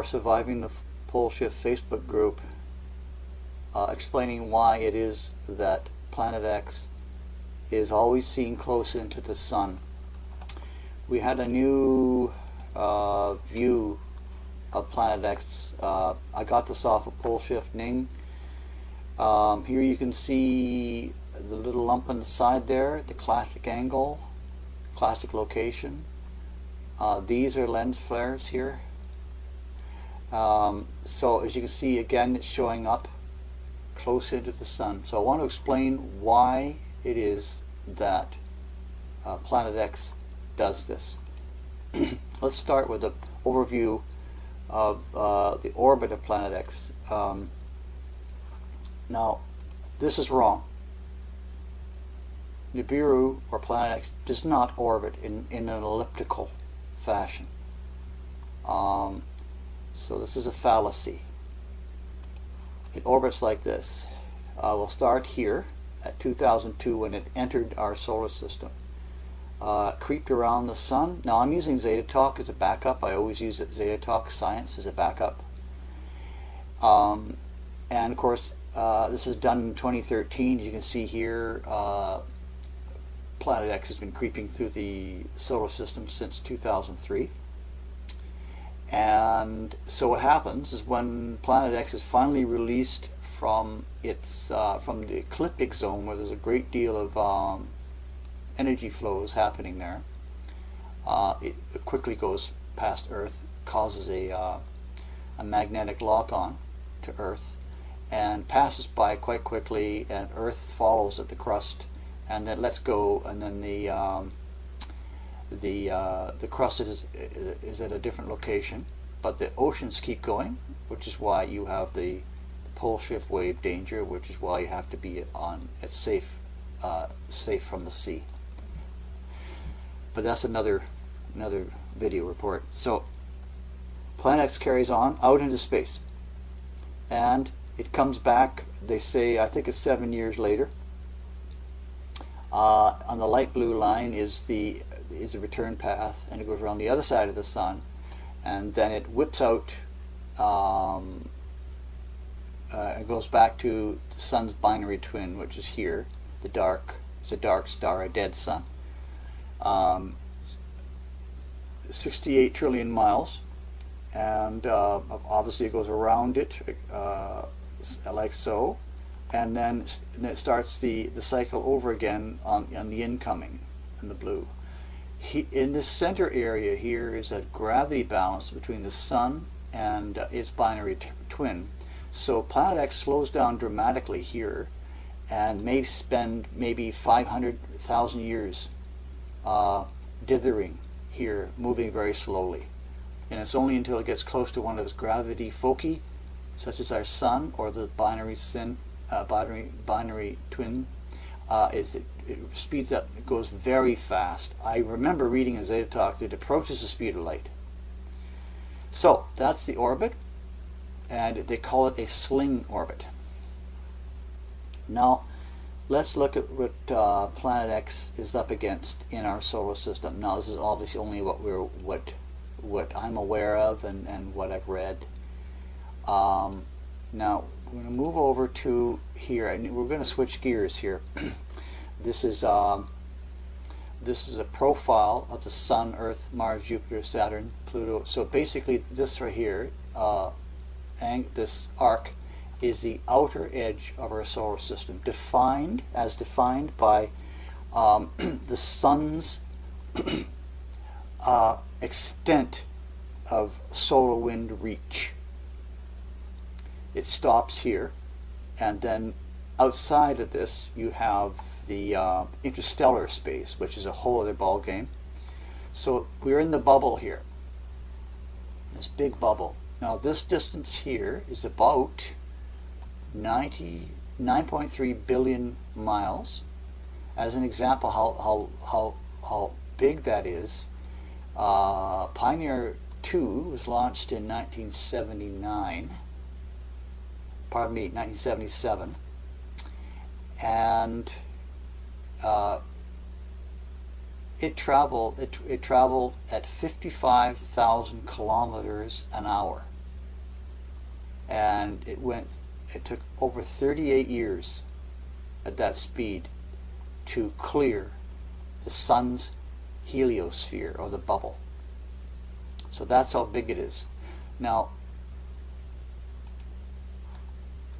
Surviving the Pole Shift Facebook group explaining why it is that Planet X is always seen close into the sun. We had a new view of Planet X. I got this off of Pole Shift Ning. Here you can see the little lump on the side there, the classic angle, classic location. These are lens flares here. So as you can see, again, it's showing up close into the sun. So I want to explain why it is that Planet X does this. Let's start with an overview of the orbit of Planet X. Now, this is wrong. Nibiru, or Planet X, does not orbit in an elliptical fashion. So this is a fallacy. It orbits like this. We'll start here at 2002 when it entered our solar system. Creeped around the sun. Now I'm using Zeta Talk as a backup. I always use Zeta Talk Science as a backup. And of course, this is done in 2013. As you can see here, Planet X has been creeping through the solar system since 2003. And so what happens is when Planet X is finally released from its from the ecliptic zone, where there's a great deal of energy flows happening there, it quickly goes past Earth, causes a magnetic lock-on to Earth, and passes by quite quickly, and Earth follows at the crust, and then lets go, and then the crust is at a different location, but the oceans keep going, which is why you have the pole shift wave danger, which is why you have to be at safe from the sea. But that's another video report. So Planet X carries on out into space, and it comes back. They say, I think it's 7 years later. On the light blue line is a return path, and it goes around the other side of the sun, and then it whips out. It goes back to the sun's binary twin, which is here. It's a dark star, a dead sun. 68 trillion miles, and obviously it goes around it like so, and then it starts the cycle over again on the incoming in the blue. In the center area here is a gravity balance between the sun and its binary twin. So Planet X slows down dramatically here, and may spend maybe 500,000 years dithering here, moving very slowly. And it's only until it gets close to one of its gravity foci, such as our sun or the binary twin, it speeds up. It goes very fast. I remember reading in Zeta Talk that it approaches the speed of light. So that's the orbit, and they call it a sling orbit. Now let's look at what Planet X is up against in our solar system. Now this is obviously only what I'm aware of and what I've read. Now we're going to move over to here, and we're going to switch gears here. This is a profile of the Sun, Earth, Mars, Jupiter, Saturn, Pluto. So basically, this right here, this arc, is the outer edge of our solar system, defined by the sun's extent of solar wind reach. It stops here, and then outside of this you have the interstellar space, which is a whole other ball game. So we're in the bubble here, this big bubble. Now this distance here is about 9.3 billion miles. As an example how big that is, Pioneer 2 was launched in 1977, and it traveled at 55,000 kilometers an hour. and it took over 38 years at that speed to clear the sun's heliosphere, or the bubble. So that's how big it is. Now,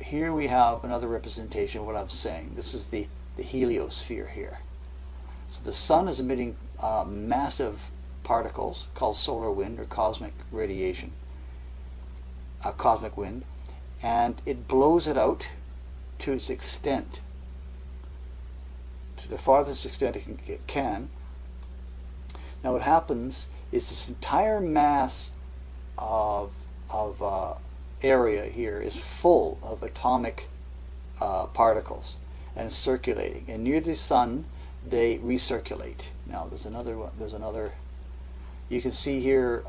here we have another representation of what I'm saying. This is the heliosphere here. So the sun is emitting massive particles called solar wind, or cosmic radiation, cosmic wind, and it blows it out to its extent, to the farthest extent it can. Now what happens is this entire mass of area here is full of atomic particles and circulating, and near the sun they recirculate. Now there's another one. There's another. You can see here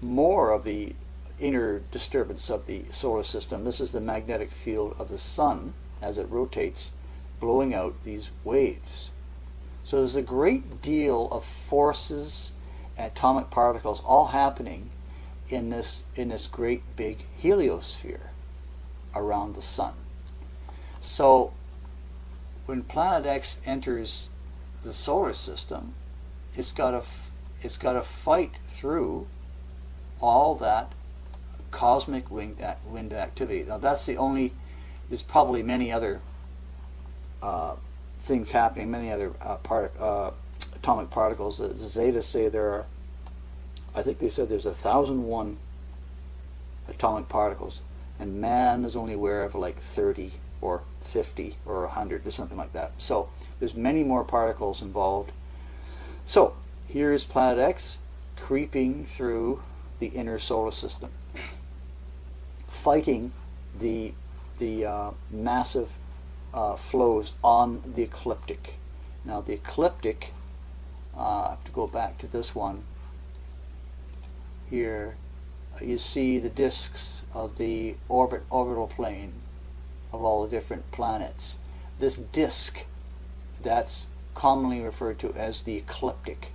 more of the inner disturbance of the solar system. This is the magnetic field of the sun as it rotates, blowing out these waves. So there's a great deal of forces, atomic particles, all happening in this great big heliosphere around the sun. So when Planet X enters the solar system, it's got to fight through all that cosmic wind activity. Now that's the only. There's probably many other things happening, many other atomic particles. The Zeta say there are. I think they said there's 1,001 atomic particles, and man is only aware of like 30 or 50 or 100 or something like that. So there's many more particles involved. So here is Planet X creeping through the inner solar system, fighting the massive flows on the ecliptic. Now the ecliptic, I have to go back to this one. Here you see the disks of the orbital plane of all the different planets. This disk, that's commonly referred to as the ecliptic.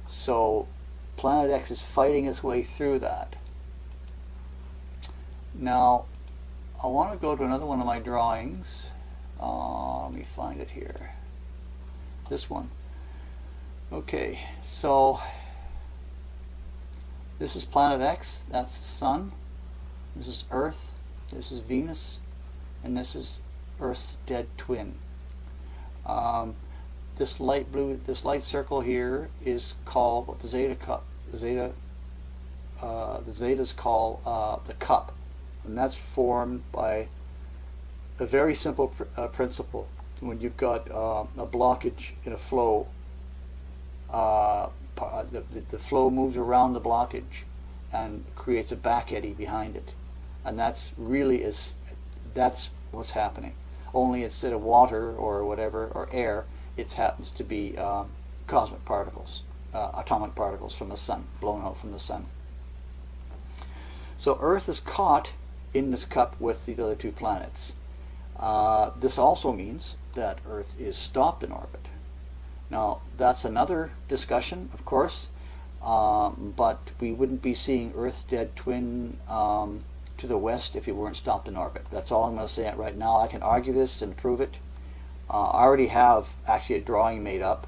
So Planet X is fighting its way through that. Now I want to go to another one of my drawings. Let me find it here. This one. Okay, so this is Planet X, that's the sun. This is Earth, this is Venus, and this is Earth's dead twin. This light circle here is called what the Zeta cup. The Zetas call the cup, and that's formed by a very simple principle. When you've got a blockage in a flow, the flow moves around the blockage and creates a back eddy behind it, and that's what's happening. Only instead of water or whatever or air, it happens to be cosmic particles, atomic particles from the sun, blown out from the sun. So Earth is caught in this cup with the other two planets. This also means that Earth is stopped in orbit. Now that's another discussion, of course, but we wouldn't be seeing Earth's dead twin to the west if it weren't stopped in orbit. That's all I'm going to say right now. I can argue this and prove it. I already have actually a drawing made up,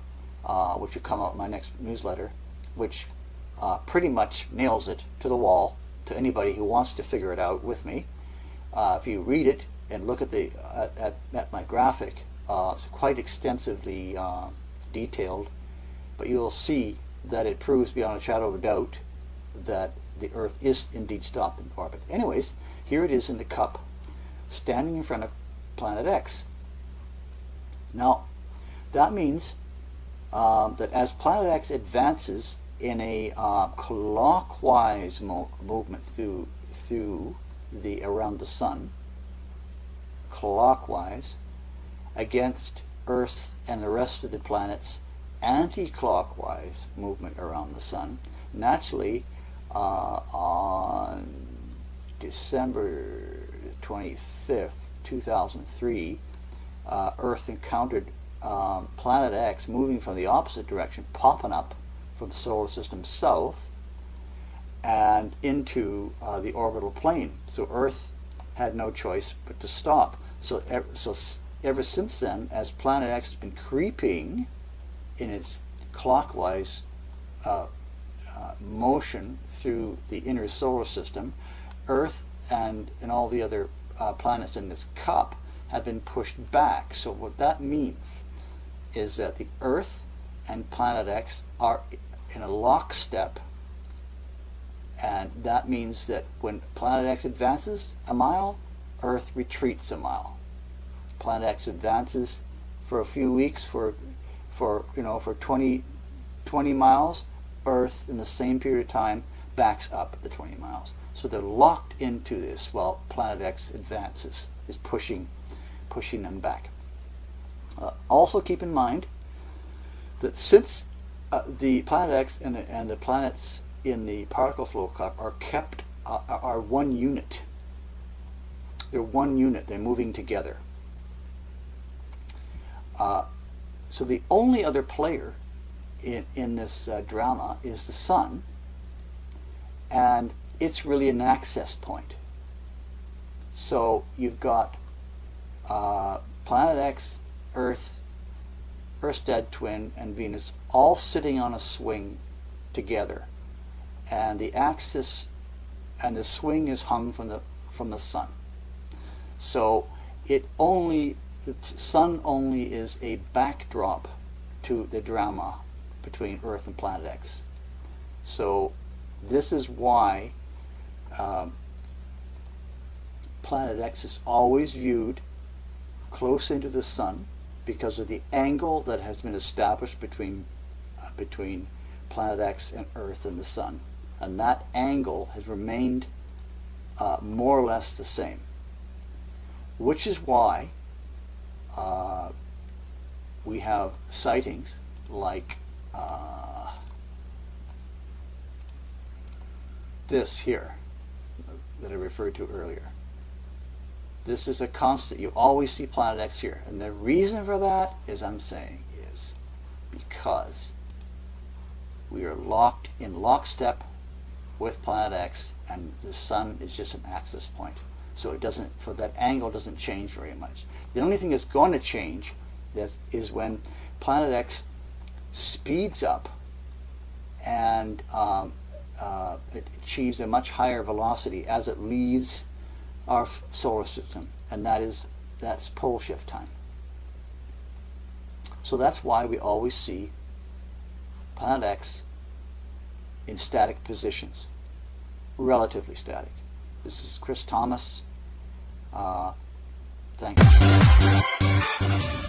which will come out in my next newsletter, which pretty much nails it to the wall to anybody who wants to figure it out with me. If you read it and look at at my graphic, it's quite extensively detailed, but you'll see that it proves beyond a shadow of a doubt that the Earth is indeed stopped in orbit. Anyways, here it is in the cup, standing in front of Planet X. Now, that means that as Planet X advances in a clockwise movement through around the sun, clockwise, against Earth and the rest of the planets anti-clockwise movement around the sun, naturally on December 25th, 2003, Earth encountered Planet X moving from the opposite direction, popping up from the solar system south, and into the orbital plane. So Earth had no choice but to stop. So ever since then, as Planet X has been creeping in its clockwise motion through the inner solar system, Earth and all the other planets in this cup have been pushed back. So what that means is that the Earth and Planet X are in a lockstep, and that means that when Planet X advances a mile, Earth retreats a mile. Planet X advances for a few weeks for 20 miles, Earth in the same period of time backs up the 20 miles. So they're locked into this while Planet X advances, is pushing them back. Also keep in mind that since the Planet X and the planets in the particle flow cup are one unit. They're one unit. They're moving together. So the only other player in this drama is the Sun, and it's really an access point. So you've got Planet X, Earth, Earth's dead twin, and Venus all sitting on a swing together, and the axis and the swing is hung from the Sun. So the Sun only is a backdrop to the drama between Earth and Planet X. So this is why Planet X is always viewed close into the Sun, because of the angle that has been established between Planet X and Earth and the Sun, and that angle has remained more or less the same, which is why we have sightings like this here that I referred to earlier. This is a constant. You always see Planet X here, and the reason for that is because we are locked in lockstep with Planet X, and the Sun is just an access point. So that angle doesn't change very much. The only thing that's going to change is when Planet X speeds up and it achieves a much higher velocity as it leaves our solar system, and that's pole shift time. So that's why we always see Planet X in static positions, relatively static. This is Chris Thomas. Thank you.